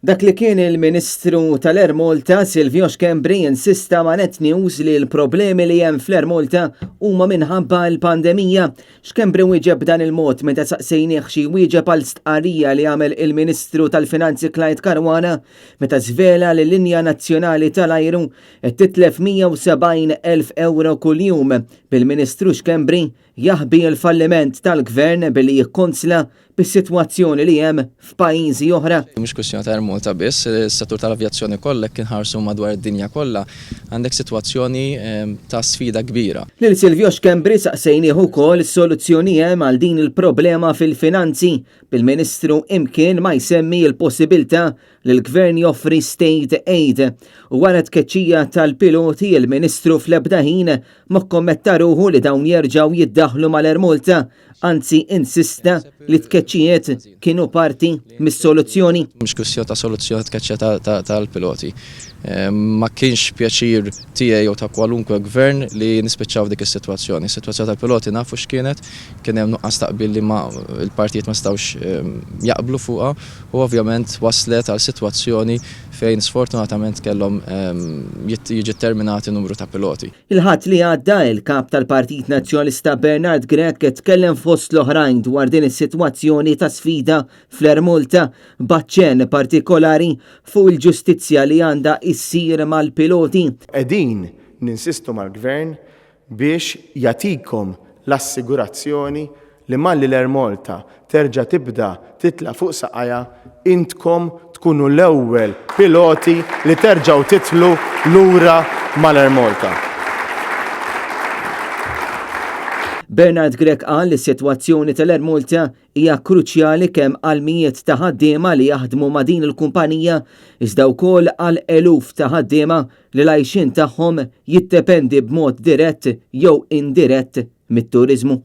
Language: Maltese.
Dak li kien il-Ministru tal-Air Malta Silvio Xkembri insista ma' Net News li l-problemi li hemm fl-Air Malta huma minħabba l-pandemija. Xkembri wieġeb dan il-mod meta saqsejnieh xi wieġeb għal stqarrija li għamel il-Ministru tal-Finanzi Clyde Caruana meta żvela li l-linja nazzjonali tal-ajru qed titlef 170,000 euro kuljum. Bil-Ministru Xkembri jaħbi l-falliment tal-Gvern billi jikkonsla bis-sitwazzjoni li hemm f'pajjiżi oħra. Mhux kwestjoni ta' Air Malta biss, is-settur tal-avjazzjoni kollha kien ħarsu madwar id-dinja kollha għandek sitwazzjoni ta' sfida kbira. Lil Silvio Xkembri saqsejnieh ukoll soluzzjoni hemm għal din il-problema fil-finanzi bil-Ministru imkien ma jsemmi l-possibilità li l-Gvern joffri state aid. U wara tkeċċija tal-piloti il-Ministru fl-ebda ħin ma kkommetta ruħu li dawn jerġgħu jiddaħħlu mal-Air Malta, anzi insista li tkeċċijiet kienu parti mis-soluzzjoni. Mhux kwestjoni ta' soluzzjoni tkeċċija tal-piloti. Ma kienx pjaċir tiegħi jew ta' kwalunkwe gvern li nispiċċaw dik is-sitwazzjoni. Is-sitwazzjoni tal-piloti nafu x'kienet, kien hemm nuqqas taqbil li il-partijiet ma stawx jaqblu fuqha u ovvjament waslet għal sitwazzjoni fejn sfortunatament kellhom jiġi terminati numru ta' piloti. Il-ħadd li għadda il-kap tal-Partit Nazzjonalista Bernard Grech tkellem fost l-oħrajn dwar din is-sitwazzjoni ta' sfida fl-Air Malta b'aċċenn partikolari fuq il-ġustizzja li għandha issir mal-piloti. Qegħdin ninsistu mal-Gvern biex jagħtikom l-assigurazzjoni li malli l-Air Malta terġa' tibda titla' fuq saqajja intkom tkunu l-ewwel piloti li terġgħu titlu lura mal-Air Malta. Bernard Grech qal li s-sitwazzjoni tal-Air Malta hija kruċjali kemm għal mijiet ta' ħaddiema li jaħdmu ma' din il-kumpanija iżda wkoll għal eluf ta' ħaddiema li l-għajxin tagħhom jiddependi b'mod dirett jew indirett mit-turiżmu.